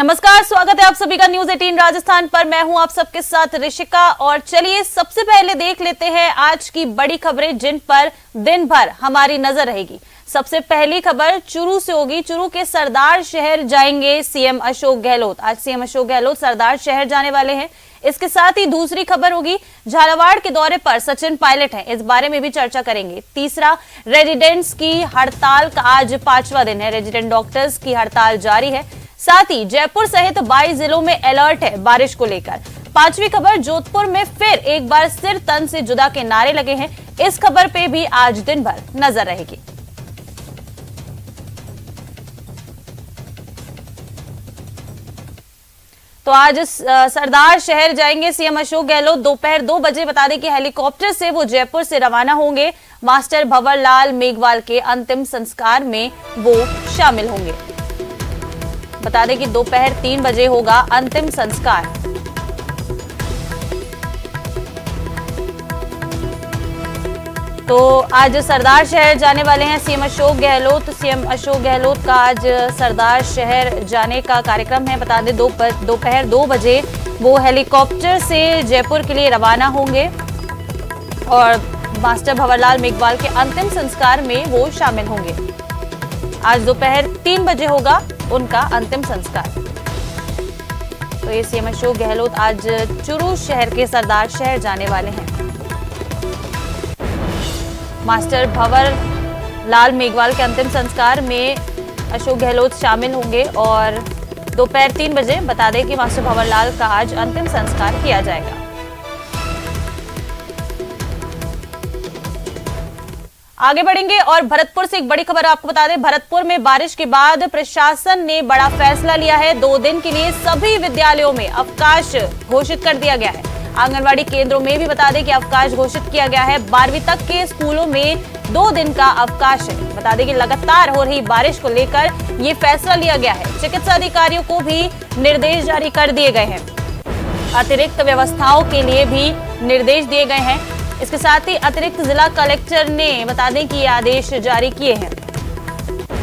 नमस्कार, स्वागत है आप सभी का न्यूज 18 राजस्थान पर। मैं हूं आप सबके साथ ऋषिका और चलिए सबसे पहले देख लेते हैं आज की बड़ी खबरें जिन पर दिन भर हमारी नजर रहेगी। सबसे पहली खबर चुरू से होगी। चुरू के सरदार शहर जाएंगे सीएम अशोक गहलोत। आज सीएम अशोक गहलोत सरदार शहर जाने वाले हैं। इसके साथ ही दूसरी खबर होगी झालावाड़ के दौरे पर सचिन पायलट हैं, इस बारे में भी चर्चा करेंगे। तीसरा, रेजिडेंट्स की हड़ताल का आज 5वां दिन है। रेजिडेंट डॉक्टर्स की हड़ताल जारी है। साथ ही जयपुर सहित 22 जिलों में अलर्ट है बारिश को लेकर। पांचवी खबर, जोधपुर में फिर एक बार सिर तन से जुदा के नारे लगे हैं। इस खबर पे भी आज दिन भर नजर रहेगी। तो आज सरदार शहर जाएंगे सीएम अशोक गहलोत। दोपहर 2 बजे बता दें कि हेलीकॉप्टर से वो जयपुर से रवाना होंगे। मास्टर भंवरलाल मेघवाल के अंतिम संस्कार में वो शामिल होंगे। बता दें कि दोपहर 3 बजे होगा अंतिम संस्कार। तो आज सरदार शहर जाने वाले हैं सीएम अशोक गहलोत। सीएम अशोक गहलोत का आज सरदार शहर जाने का कार्यक्रम है। बता दें दोपहर 2 बजे वो हेलीकॉप्टर से जयपुर के लिए रवाना होंगे और मास्टर भंवरलाल मेघवाल के अंतिम संस्कार में वो शामिल होंगे। आज दोपहर 3 बजे होगा उनका अंतिम संस्कार। तो ये सीएम अशोक गहलोत आज चुरू शहर के सरदार शहर जाने वाले हैं। मास्टर भंवरलाल मेघवाल के अंतिम संस्कार में अशोक गहलोत शामिल होंगे और दोपहर 3 बजे बता दें कि मास्टर भंवरलाल का आज अंतिम संस्कार किया जाएगा। आगे बढ़ेंगे और भरतपुर से एक बड़ी खबर आपको बता दें। भरतपुर में बारिश के बाद प्रशासन ने बड़ा फैसला लिया है। 2 दिन के लिए सभी विद्यालयों में अवकाश घोषित कर दिया गया है। आंगनवाड़ी केंद्रों में भी बता दें कि अवकाश घोषित किया गया है। 12वीं तक के स्कूलों में 2 दिन का अवकाश है। बता दें कि लगातार हो रही बारिश को लेकर ये फैसला लिया गया है। चिकित्सा अधिकारियों को भी निर्देश जारी कर दिए गए हैं। अतिरिक्त व्यवस्थाओं के लिए भी निर्देश दिए गए हैं। इसके साथ ही अतिरिक्त जिला कलेक्टर ने बता दें कि ये आदेश जारी किए हैं।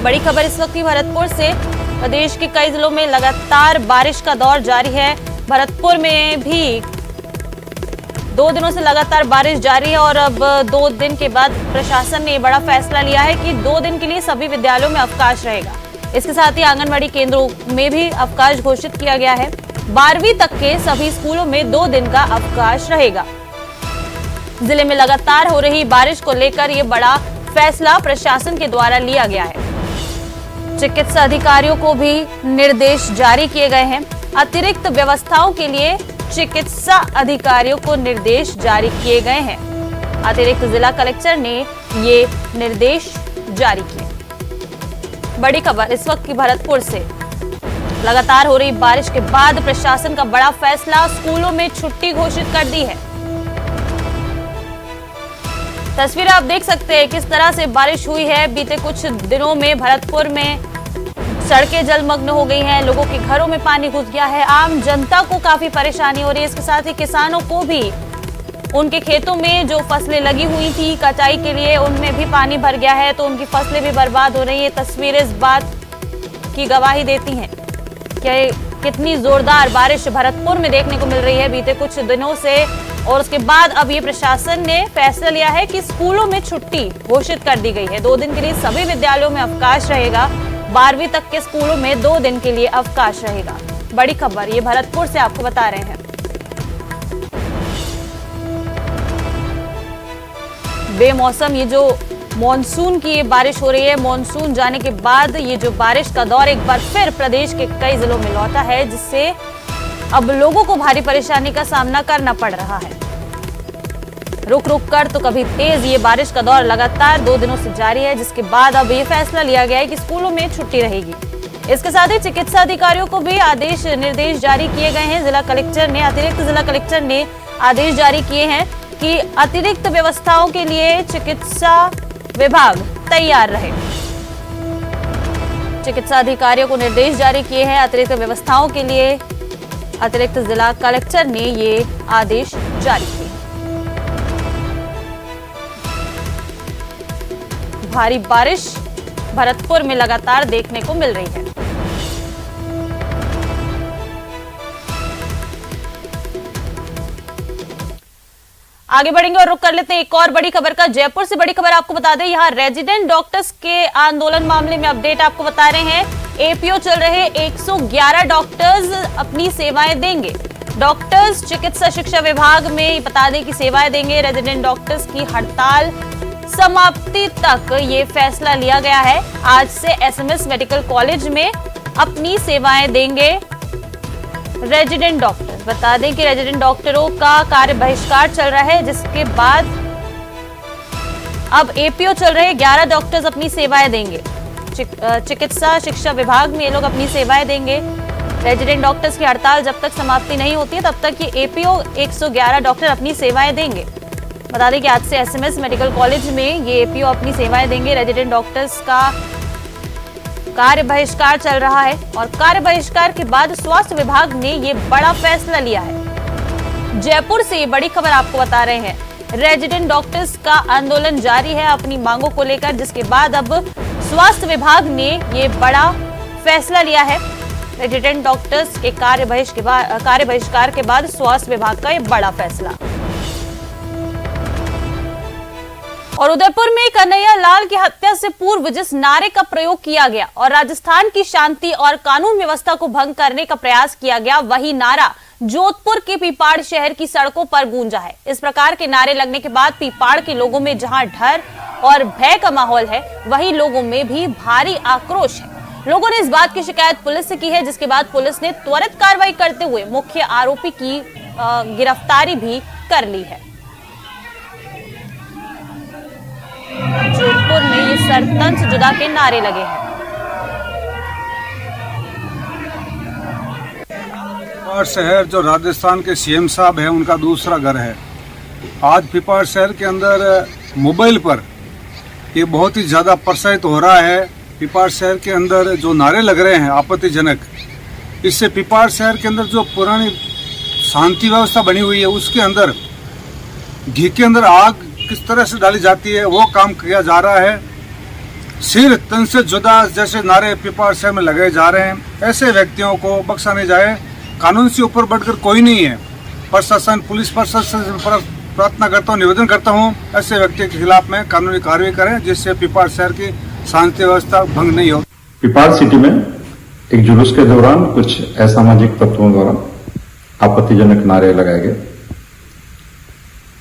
बड़ी खबर इस वक्त की भरतपुर से। प्रदेश के कई जिलों में लगातार बारिश का दौर जारी है। भरतपुर में भी 2 दिनों से लगातार बारिश जारी है और अब 2 दिन के बाद प्रशासन ने बड़ा फैसला लिया है कि 2 दिन के लिए सभी विद्यालयों में अवकाश रहेगा। इसके साथ ही आंगनवाड़ी केंद्रों में भी अवकाश घोषित किया गया है। 12वीं तक के सभी स्कूलों में 2 दिन का अवकाश रहेगा। जिले में लगातार हो रही बारिश को लेकर यह बड़ा फैसला प्रशासन के द्वारा लिया गया है। चिकित्सा अधिकारियों को भी निर्देश जारी किए गए हैं। अतिरिक्त व्यवस्थाओं के लिए चिकित्सा अधिकारियों को निर्देश जारी किए गए हैं। अतिरिक्त जिला कलेक्टर ने ये निर्देश जारी किए। बड़ी खबर इस वक्त की भरतपुर से। लगातार हो रही बारिश के बाद प्रशासन का बड़ा फैसला, स्कूलों में छुट्टी घोषित कर दी है। तस्वीरें आप देख सकते हैं किस तरह से बारिश हुई है। बीते कुछ दिनों में भरतपुर में सड़कें जलमग्न हो गई हैं, लोगों के घरों में पानी घुस गया है, आम जनता को काफी परेशानी हो रही है। इसके साथ ही किसानों को भी उनके खेतों में जो फसलें लगी हुई थी कटाई के लिए, उनमें भी पानी भर गया है, तो उनकी फसलें भी बर्बाद हो रही है। तस्वीरें इस बात की गवाही देती हैं कि कितनी जोरदार बारिश भरतपुर में देखने को मिल रही है बीते कुछ दिनों से। और उसके बाद अब ये प्रशासन ने फैसला लिया है कि स्कूलों में छुट्टी घोषित कर दी गई है। 2 दिन के लिए सभी विद्यालयों में अवकाश रहेगा। 12वीं तक के स्कूलों में 2 दिन के लिए अवकाश रहेगा। बड़ी खबर ये भरतपुर से आपको बता रहे हैं। बेमौसम ये जो मॉनसून की ये बारिश हो रही है, मॉनसून जाने के बाद ये जो बारिश का दौर एक बार फिर प्रदेश के कई जिलों में लौटा है, जिससे अब लोगों को भारी परेशानी का सामना करना पड़ रहा है। रुक रुक कर तो कभी तेज ये बारिश का दौर लगातार 2 दिनों से जारी है, जिसके बाद अब ये फैसला लिया गया है कि स्कूलों में छुट्टी रहेगी। इसके साथ ही चिकित्सा अधिकारियों को भी आदेश निर्देश जारी किए गए हैं। अतिरिक्त जिला कलेक्टर ने आदेश जारी किए हैं कि अतिरिक्त व्यवस्थाओं के लिए चिकित्सा विभाग तैयार रहे। चिकित्सा अधिकारियों को निर्देश जारी किए हैं अतिरिक्त व्यवस्थाओं के लिए। अतिरिक्त जिला कलेक्टर ने ये आदेश जारी किए। भारी बारिश भरतपुर में लगातार देखने को मिल रही है। आगे बढ़ेंगे और रुक कर लेते हैं एक और बड़ी खबर का। जयपुर से बड़ी खबर आपको बता दें, यहाँ रेजिडेंट डॉक्टर्स के आंदोलन मामले में अपडेट आपको बता रहे हैं। एपीओ चल रहे 111 डॉक्टर्स अपनी सेवाएं देंगे। डॉक्टर्स चिकित्सा शिक्षा विभाग में बता दें कि सेवाएं देंगे। रेजिडेंट डॉक्टर्स की हड़ताल समाप्ति तक ये फैसला लिया गया है। आज से एसएमएस मेडिकल कॉलेज में अपनी सेवाएं देंगे रेजिडेंट डॉक्टर। बता दें कि रेजिडेंट डॉक्टरों का कार्य बहिष्कार चल रहा है, जिसके बाद अब एपीओ चल रहे 11 डॉक्टर्स अपनी सेवाएं देंगे। चिकित्सा शिक्षा विभाग में ये लोग अपनी सेवाएं देंगे। रेजिडेंट डॉक्टर्स की हड़ताल जब तक समाप्ति नहीं होती है तब तक ये एपीओ 111 डॉक्टर अपनी सेवाएं देंगे। बता दें कि आज से एसएमएस मेडिकल कॉलेज में ये एपीओ अपनी सेवाएं देंगे। रेजिडेंट डॉक्टर्स का कार्य बहिष्कार चल रहा है और कार्य बहिष्कार के बाद स्वास्थ्य विभाग ने ये बड़ा फैसला लिया है। जयपुर से बड़ी खबर आपको बता रहे हैं, रेजिडेंट डॉक्टर्स का आंदोलन जारी है अपनी मांगों को लेकर, जिसके बाद अब स्वास्थ्य विभाग ने ये बड़ा फैसला लिया है। रेजिडेंट डॉक्टर्स के कार्य बहिष्कार के बाद स्वास्थ्य विभाग का ये बड़ा फैसला। और उदयपुर में कन्हैया लाल की हत्या से पूर्व जिस नारे का प्रयोग किया गया और राजस्थान की शांति और कानून व्यवस्था को भंग करने का प्रयास किया गया, वही नारा जोधपुर के पीपाड़ शहर की सड़कों पर गूंजा है। इस प्रकार के नारे लगने के बाद पीपाड़ के लोगों में जहां डर और भय का माहौल है, वहीं लोगों में भी भारी आक्रोश है। लोगों ने इस बात की शिकायत पुलिस से की है, जिसके बाद पुलिस ने त्वरित कार्रवाई करते हुए मुख्य आरोपी की गिरफ्तारी भी कर ली है। जोधपुर में ये सरपंच जुदा के नारे लगे हैं। पिपाड़ शहर जो राजस्थान के सीएम साहब हैं, उनका दूसरा घर है। आज पिपाड़ शहर के अंदर मोबाइल पर ये बहुत ही ज़्यादा प्रसारित हो रहा है। पिपाड़ शहर के अंदर जो नारे लग रहे हैं आपत्तिजनक, इससे पिपाड़ शहर के अंदर जो पुरानी शांति व्यवस्था बनी हुई है उसके अंदर घी के अंदर आग किस तरह से डाली जाती है वो काम किया जा रहा है। सिर तन से जुदा जैसे नारे पिपाड़ शहर में लगाए जा रहे हैं। ऐसे व्यक्तियों को बख्शा नहीं जाए। कानून से ऊपर बढ़कर कोई नहीं है। प्रशासन, पुलिस प्रशासन से प्रार्थना करता हूँ, निवेदन करता हूँ, ऐसे व्यक्ति के खिलाफ में कानूनी कार्रवाई करें, जिससे पिपाड़ शहर की शांति व्यवस्था भंग नहीं हो। पिपाड़ सिटी में एक जुलूस के दौरान कुछ असामाजिक तत्वों द्वारा आपत्तिजनक नारे लगाए गए।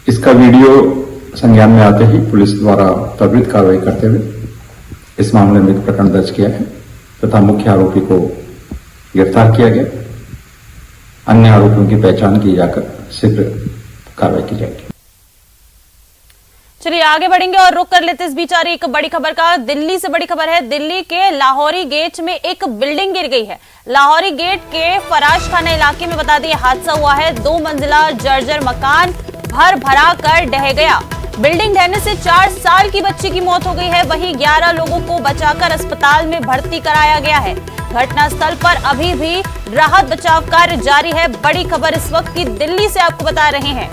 इसका वीडियो संज्ञान में आते ही पुलिस द्वारा त्वरित कार्रवाई करते हुए इस मामले में प्रकरण दर्ज किया है तथा मुख्य आरोपी को गिरफ्तार किया गया। अन्य आरोपियों की पहचान की जाकर शीघ्र कार्रवाई की जाएगी। चलिए आगे बढ़ेंगे और रुक कर लेते इस बीच आ रही एक बड़ी खबर का। दिल्ली से बड़ी खबर है। दिल्ली के लाहौरी गेट में एक बिल्डिंग गिर गई है। लाहौरी गेट के फराश खाना इलाके में बता दें हादसा हुआ है। 2 मंजिला जर्जर मकान भर भरा कर ढह गया। बिल्डिंग ढहने से 4 साल की बच्ची की मौत हो गई है। वहीं 11 लोगों को बचाकर अस्पताल में भर्ती कराया गया है। घटनास्थल पर अभी भी राहत बचाव कार्य जारी है। बड़ी खबर इस वक्त की दिल्ली से आपको बता रहे हैं।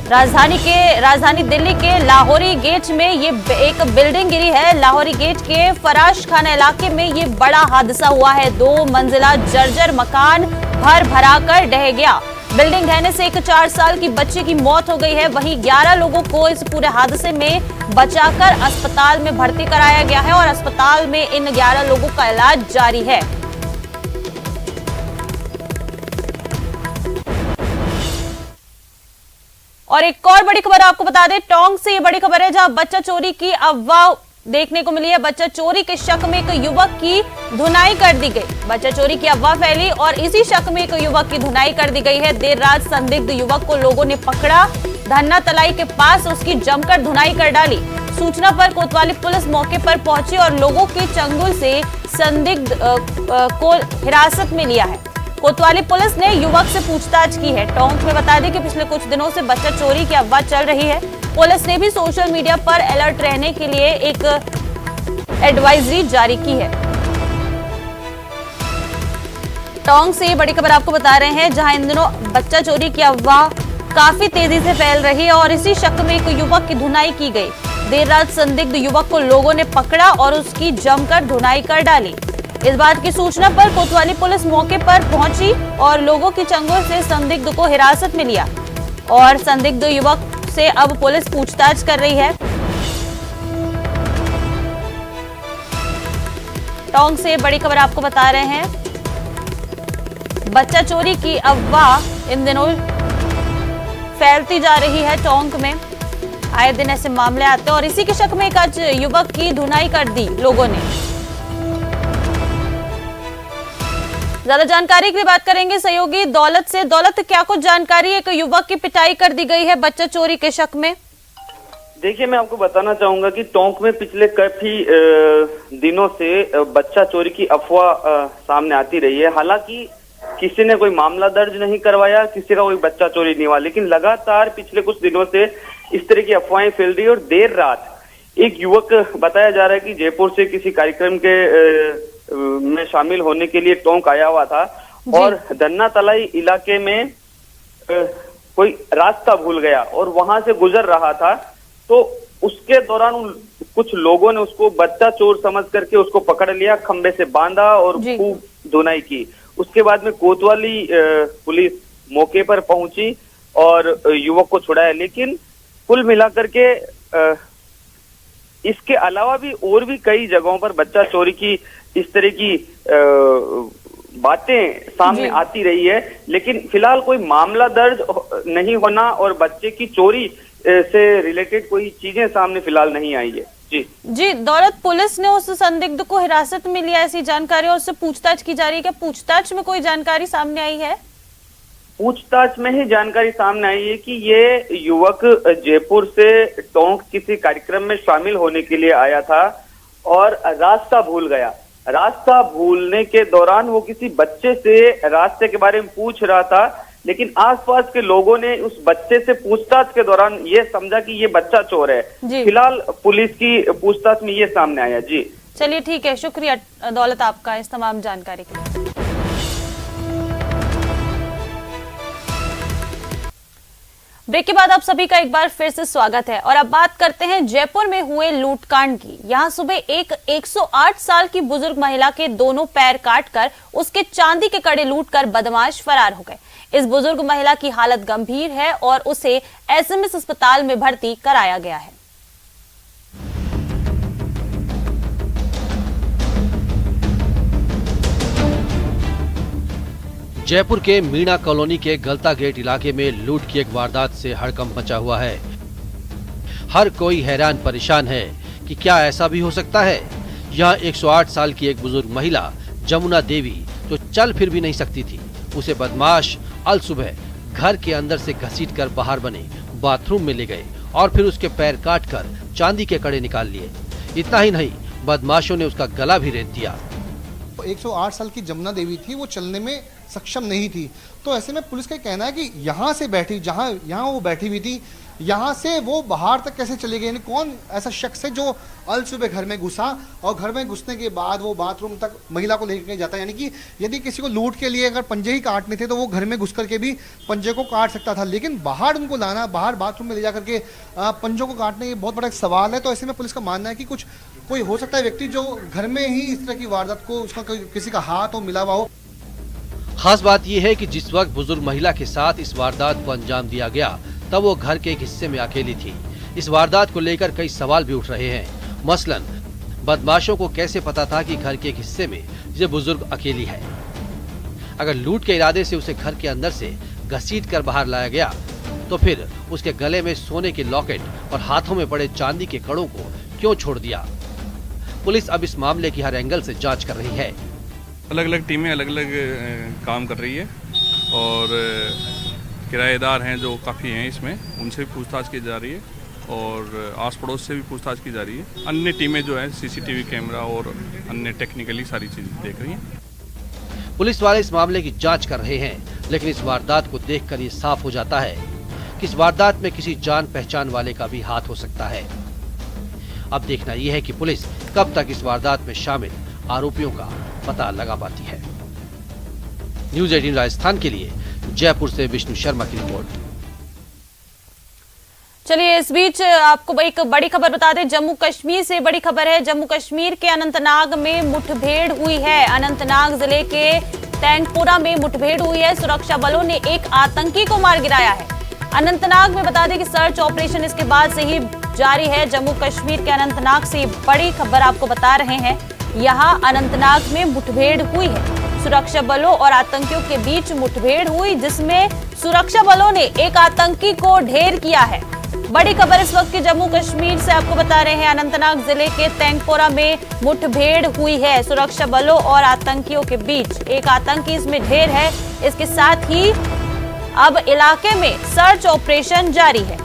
राजधानी दिल्ली के लाहौरी गेट में ये एक बिल्डिंग गिरी है। लाहौरी गेट के फराश खाना इलाके में ये बड़ा हादसा हुआ है। 2 मंजिला जर्जर मकान भर भरा कर ढह गया। बिल्डिंग ढहने से एक 4 साल की बच्ची की मौत हो गई है। वहीं 11 लोगों को इस पूरे हादसे में बचाकर अस्पताल में भर्ती कराया गया है और अस्पताल में इन 11 लोगों का इलाज जारी है। और एक और बड़ी खबर आपको बता दें, टोंक से ये बड़ी खबर है, जहां बच्चा चोरी की अफवाह देखने को मिली है। बच्चा चोरी के शक में एक युवक की धुनाई कर दी गई। बच्चा चोरी की अफवाह फैली और इसी शक में एक युवक की धुनाई कर दी गई है। देर रात संदिग्ध युवक को लोगों ने पकड़ा। धन्ना तलाई के पास उसकी जमकर धुनाई कर डाली। सूचना पर कोतवाली पुलिस मौके पर पहुंची और लोगों के चंगुल से संदिग्ध को हिरासत में लिया है। कोतवाली पुलिस ने युवक से पूछताछ की है। टोंक में बता दें कि पिछले कुछ दिनों से बच्चा चोरी की अफवाह चल रही है। पुलिस ने भी सोशल मीडिया पर अलर्ट रहने के लिए एक एडवाइजरी जारी की है। टोंक से ये बड़ी खबर आपको बता रहे हैं, जहां इन दिनों बच्चा चोरी की अफवाह काफी तेजी से फैल रही है और इसी शक में एक युवक की धुनाई की गई। देर रात संदिग्ध युवक को लोगों ने पकड़ा और उसकी जमकर धुनाई कर डाली। इस बात की सूचना पर कोतवाली पुलिस मौके पर पहुंची और लोगों की चंगुल से संदिग्ध को हिरासत में लिया। और संदिग्ध युवक से अब पुलिस पूछताछ कर रही है। टोंक से बड़ी खबर आपको बता रहे हैं। बच्चा चोरी की अफवाह इन दिनों फैलती जा रही है। टोंक में आए दिन ऐसे मामले आते हैं और इसी के शक में एक आज युवक की धुनाई कर दी लोगों ने। ज्यादा जानकारी के लिए बात करेंगे सहयोगी दौलत से। दौलत, क्या कुछ जानकारी? एक युवक की पिटाई कर दी गई है बच्चा चोरी के शक में। देखिए, मैं आपको बताना चाहूंगा कि टोंक में पिछले काफी दिनों से बच्चा चोरी की अफवाह सामने आती रही है। हालांकि किसी ने कोई मामला दर्ज नहीं करवाया, किसी का कोई बच्चा चोरी नहीं हुआ, लेकिन लगातार पिछले कुछ दिनों से इस तरह की अफवाहें फैल रही है। और देर रात एक युवक बताया जा रहा है कि जयपुर से किसी कार्यक्रम के में शामिल होने के लिए टोंक आया हुआ था और धन्ना तलाई इलाके में कोई रास्ता भूल गया और वहां से गुजर रहा था। तो उसके दौरान कुछ लोगों ने उसको बच्चा चोर समझ करके उसको पकड़ लिया, खंबे से बांधा और खूब धुनाई की। उसके बाद में कोतवाली पुलिस मौके पर पहुंची और युवक को छुड़ाया। लेकिन कुल मिलाकर के इसके अलावा भी और भी कई जगहों पर बच्चा चोरी की इस तरह की बातें सामने आती रही है, लेकिन फिलहाल कोई मामला दर्ज नहीं होना और बच्चे की चोरी से रिलेटेड कोई चीजें सामने फिलहाल नहीं आई है। जी दौलत, पुलिस ने उस संदिग्ध को हिरासत में लिया, ऐसी जानकारी, और उससे पूछताछ की जा रही है। क्या पूछताछ में कोई जानकारी सामने आई है? पूछताछ में ही जानकारी सामने आई है कि ये युवक जयपुर से टोंक किसी कार्यक्रम में शामिल होने के लिए आया था और रास्ता भूल गया। रास्ता भूलने के दौरान वो किसी बच्चे से रास्ते के बारे में पूछ रहा था, लेकिन आसपास के लोगों ने उस बच्चे से पूछताछ के दौरान ये समझा कि ये बच्चा चोर है। फिलहाल पुलिस की पूछताछ में ये सामने आया। जी चलिए, ठीक है, शुक्रिया दौलत आपका इस तमाम जानकारी के लिए। ब्रेक के बाद आप सभी का एक बार फिर से स्वागत है और अब बात करते हैं जयपुर में हुए लूटकांड की। यहां सुबह एक 108 साल की बुजुर्ग महिला के दोनों पैर काटकर उसके चांदी के कड़े लूटकर बदमाश फरार हो गए। इस बुजुर्ग महिला की हालत गंभीर है और उसे एसएमएस अस्पताल में भर्ती कराया गया है। जयपुर के मीणा कॉलोनी के गलता गेट इलाके में लूट की एक वारदात से हड़कंप मचा हुआ है। हर कोई हैरान परेशान है कि क्या ऐसा भी हो सकता है। यहाँ 108 साल की एक बुजुर्ग महिला जमुना देवी जो चल फिर भी नहीं सकती थी, उसे बदमाश अल सुबह घर के अंदर से घसीटकर बाहर बने बाथरूम में ले गए और फिर उसके पैर काटकर चांदी के कड़े निकाल लिए। इतना ही नहीं, बदमाशों ने उसका गला भी रेत दिया। 108 साल की जमुना देवी थी, वो चलने में सक्षम नहीं थी। तो ऐसे में पुलिस का कहना है कि यहाँ से बैठी, यहाँ वो बैठी हुई थी, यहाँ से वो बाहर तक कैसे चली गई। कौन ऐसा शख्स है जो अल सुबह घर में घुसा और घर में घुसने के बाद वो बाथरूम तक महिला को लेकर जाता है। यानी कि यदि किसी को लूट के लिए अगर पंजे ही काटने थे तो वो घर में घुस करके भी पंजे को काट सकता था, लेकिन बाहर उनको लाना, बाहर बाथरूम में ले जा करके पंजों को काटने, ये बहुत बड़ा एक सवाल है। तो ऐसे में पुलिस का मानना है कि कोई हो सकता है व्यक्ति जो घर में ही इस तरह की वारदात को, उसका किसी का हाथ हो मिला हुआ हो। खास बात यह है कि जिस वक्त बुजुर्ग महिला के साथ इस वारदात को अंजाम दिया गया तब वो घर के एक हिस्से में अकेली थी। इस वारदात को लेकर कई सवाल भी उठ रहे हैं। मसलन बदमाशों को कैसे पता था कि घर के एक हिस्से में ये बुजुर्ग अकेली है? अगर लूट के इरादे से उसे घर के अंदर से घसीट कर बाहर लाया गया तो फिर उसके गले में सोने के लॉकेट और हाथों में पड़े चांदी के कड़ों को क्यों छोड़ दिया? पुलिस अब इस मामले की हर एंगल से जांच कर रही है। अलग अलग टीमें अलग अलग काम कर रही है और किराएदार हैं जो काफ़ी हैं इसमें, उनसे भी पूछताछ की जा रही है और आस पड़ोस से भी पूछताछ की जा रही है। अन्य टीमें जो है सीसीटीवी कैमरा और अन्य टेक्निकली सारी चीज़ें देख रही हैं। पुलिस वाले इस मामले की जांच कर रहे हैं, लेकिन इस वारदात को देखकर ये साफ हो जाता है कि इस वारदात में किसी जान पहचान वाले का भी हाथ हो सकता है। अब देखना यह है कि पुलिस कब तक इस वारदात में शामिल आरोपियों का पता लगा पाती है। न्यूज़ 18 राजस्थान के लिए जयपुर से विष्णु शर्मा की रिपोर्ट। चलिए, इस बीच आपको एक बड़ी खबर बता दें। जम्मू कश्मीर से बड़ी खबर है। जम्मू कश्मीर के अनंतनाग में मुठभेड़ हुई है। अनंतनाग जिले के टैंकपुरा में मुठभेड़ हुई है। सुरक्षा बलों ने एक आतंकी को मार गिराया है। अनंतनाग में बता दें कि सर्च ऑपरेशन इसके बाद से ही जारी है। जम्मू कश्मीर के अनंतनाग से बड़ी खबर आपको बता रहे हैं। यहां अनंतनाग में मुठभेड़ हुई है। सुरक्षा बलों और आतंकियों के बीच मुठभेड़ हुई, जिसमें सुरक्षा बलों ने एक आतंकी को ढेर किया है। बड़ी खबर इस वक्त की जम्मू कश्मीर से आपको बता रहे हैं। अनंतनाग जिले के तैंगपोरा में मुठभेड़ हुई है सुरक्षा बलों और आतंकियों के बीच। एक आतंकी इसमें ढेर है। इसके साथ ही अब इलाके में सर्च ऑपरेशन जारी है।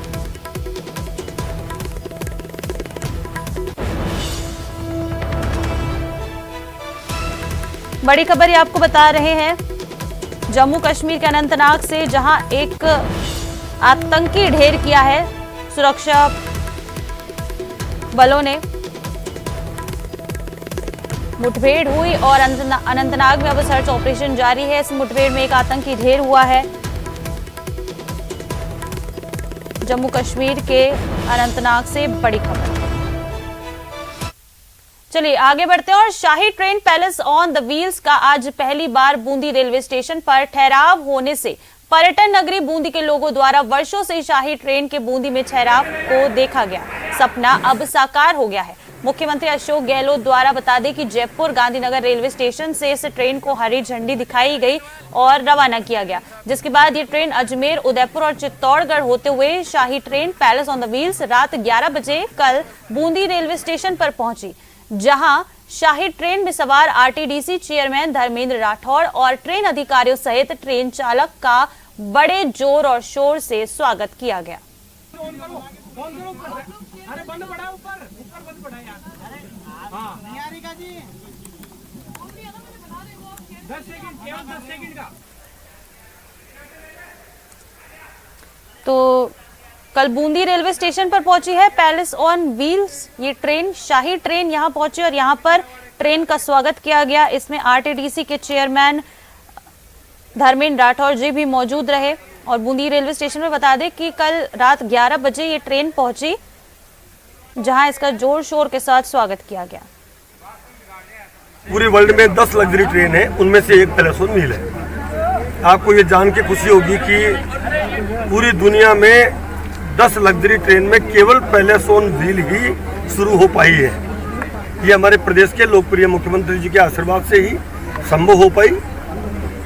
बड़ी खबर ये आपको बता रहे हैं जम्मू कश्मीर के अनंतनाग से, जहां एक आतंकी ढेर किया है सुरक्षा बलों ने। मुठभेड़ हुई और अनंतनाग में अब सर्च ऑपरेशन जारी है। इस मुठभेड़ में एक आतंकी ढेर हुआ है जम्मू कश्मीर के अनंतनाग से बड़ी खबर। चलिए आगे बढ़ते हैं और शाही train Palace on the Wheels का आज पहली बार बूंदी रेलवे स्टेशन पर ठहराव होने से पर्यटन नगरी बूंदी के लोगों द्वारा वर्षों से शाही ट्रेन के बूंदी में ठहराव को देखा गया सपना अब साकार हो गया है। मुख्यमंत्री अशोक गहलोत द्वारा बता दें कि जयपुर गांधीनगर रेलवे स्टेशन से इस ट्रेन को हरी झंडी दिखाई गई और रवाना किया गया, जिसके बाद ये ट्रेन अजमेर, उदयपुर और चित्तौड़गढ़ होते हुए शाही train Palace on the Wheels रात 11 बजे कल बूंदी रेलवे स्टेशन पर पहुंची, जहां शाही ट्रेन में सवार आरटीडीसी चेयरमैन धर्मेंद्र राठौड़ और ट्रेन अधिकारियों सहित ट्रेन चालक का बड़े जोर और शोर से स्वागत किया गया। तो कल बूंदी रेलवे स्टेशन पर पहुंची है पैलेस ऑन व्हील्स ये ट्रेन, शाही ट्रेन यहां पहुंची और यहां पर ट्रेन का स्वागत किया गया। इसमें आरटीडीसी के चेयरमैन धर्मेंद्र राठौड़ जी भी मौजूद रहे और बूंदी रेलवे स्टेशन पर बता दें कि कल रात 11 बजे ये ट्रेन पहुंची, जहां इसका जोर शोर के साथ स्वागत किया गया। पूरे वर्ल्ड में 10 लग्जरी ट्रेन है, उनमें से एक पैलेस ऑन व्हील है। आपको ये जान के खुशी होगी कि पूरी दुनिया में 10 लग्जरी ट्रेन में केवल पैलेस ऑन व्हील ही शुरू हो पाई है। ये हमारे प्रदेश के लोकप्रिय मुख्यमंत्री जी के आशीर्वाद से ही संभव हो पाई।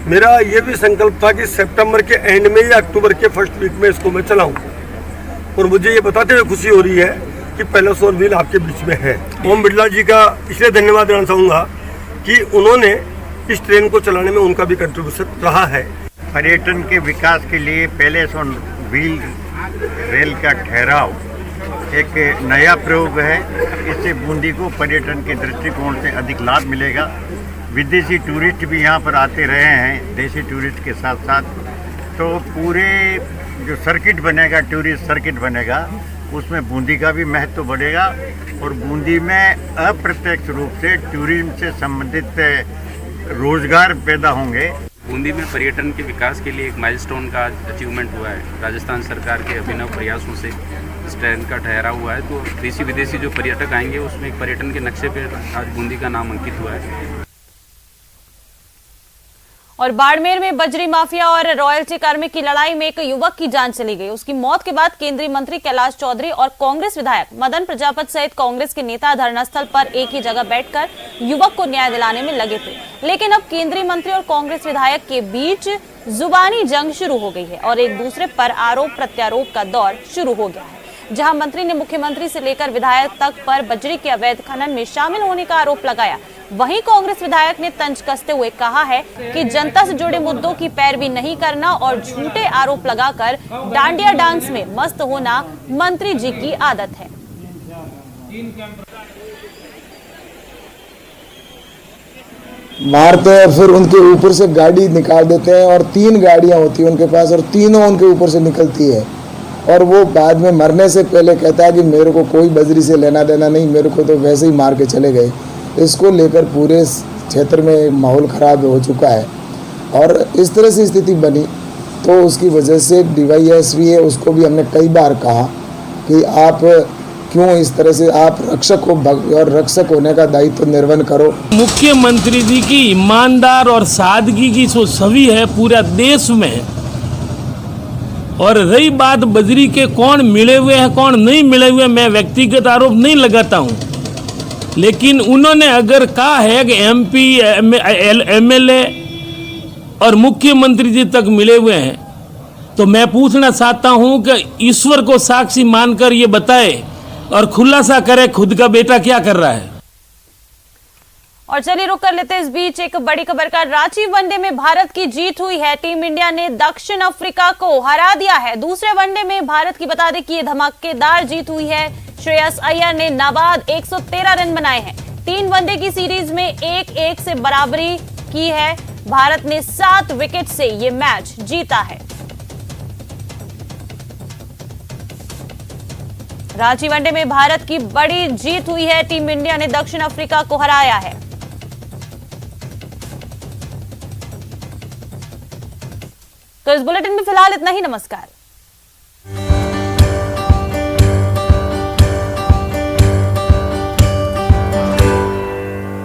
मेरा ये भी संकल्प था कि सितंबर के एंड में या अक्टूबर के फर्स्ट वीक में इसको मैं चलाऊं, और मुझे ये बताते हुए खुशी हो रही है कि पैलेस ऑन व्हील आपके बीच में है। ओम बिरला जी का इसलिए धन्यवाद देना चाहूँगा कि उन्होंने इस ट्रेन को चलाने में उनका भी कंट्रीब्यूशन रहा है। पर्यटन के विकास के लिए पैलेस ऑन व्हील रेल का ठहराव एक नया प्रयोग है। इससे बूंदी को पर्यटन के दृष्टिकोण से अधिक लाभ मिलेगा। विदेशी टूरिस्ट भी यहाँ पर आते रहे हैं, देशी टूरिस्ट के साथ साथ। तो पूरे जो सर्किट बनेगा, टूरिस्ट सर्किट बनेगा, उसमें बूंदी का भी महत्व बढ़ेगा और बूंदी में अप्रत्यक्ष रूप से टूरिज्म से संबंधित रोजगार पैदा होंगे। बूंदी में पर्यटन के विकास के लिए एक माइलस्टोन का अचीवमेंट हुआ है। राजस्थान सरकार के अभिनव प्रयासों से इस ट्रेन का ठहराव हुआ है, तो देशी विदेशी जो पर्यटक आएंगे उसमें एक पर्यटन के नक्शे पे आज बूंदी का नाम अंकित हुआ है। और बाड़मेर में बजरी माफिया और रॉयल्टी कार्मिक की लड़ाई में एक युवक की जान चली गई। उसकी मौत के बाद केंद्रीय मंत्री कैलाश चौधरी और कांग्रेस विधायक मदन प्रजापति सहित कांग्रेस के नेता धरनास्थल पर एक ही जगह बैठकर युवक को न्याय दिलाने में लगे थे। लेकिन अब केंद्रीय मंत्री और कांग्रेस विधायक के बीच जुबानी जंग शुरू हो गई है और एक दूसरे पर आरोप प्रत्यारोप का दौर शुरू हो गया है, जहां मंत्री ने मुख्यमंत्री से लेकर विधायक तक पर बजरी के अवैध खनन में शामिल होने का आरोप लगाया। वहीं कांग्रेस विधायक ने तंज कसते हुए कहा है कि जनता से जुड़े मुद्दों की पैरवी नहीं करना और झूठे आरोप लगाकर डांडिया डांस में मस्त होना मंत्री जी की आदत है। मारते हैं, फिर उनके ऊपर से गाड़ी निकाल देते हैं और 3 गाड़ियां होती है उनके पास और तीनों उनके ऊपर से निकलती है और वो बाद में मरने से पहले कहता है कि मेरे को कोई बजरी से लेना देना नहीं, मेरे को तो वैसे ही मार के चले गए। इसको लेकर पूरे क्षेत्र में माहौल ख़राब हो चुका है और इस तरह से स्थिति बनी तो उसकी वजह से DYSP है, उसको भी हमने कई बार कहा कि आप क्यों इस तरह से, आप रक्षक हो और रक्षक होने का दायित्व निर्वहन करो। मुख्यमंत्री जी की ईमानदार और सादगी की जो छवि है पूरा देश में, और रही बात बजरी के कौन मिले हुए हैं कौन नहीं मिले हुए, मैं व्यक्तिगत आरोप नहीं लगाता हूं, लेकिन उन्होंने अगर कहा है कि MP MLA और मुख्यमंत्री जी तक मिले हुए हैं, तो मैं पूछना चाहता हूं कि ईश्वर को साक्षी मानकर ये बताए और खुलासा करे खुद का बेटा क्या कर रहा है। और चलिए रुक कर लेते हैं इस बीच एक बड़ी खबर का। रांची वनडे में भारत की जीत हुई है। टीम इंडिया ने दक्षिण अफ्रीका को हरा दिया है। दूसरे वनडे में भारत की बता दें कि ये धमाकेदार जीत हुई है। श्रेयस अय्यर ने नाबाद 113 रन बनाए हैं। 3 वनडे की सीरीज में 1-1 से बराबरी की है। भारत ने 7 विकेट से ये मैच जीता है। रांची वनडे में भारत की बड़ी जीत हुई है। टीम इंडिया ने दक्षिण अफ्रीका को हराया है। तो इस बुलेटिन में फिलहाल इतना ही। नमस्कार।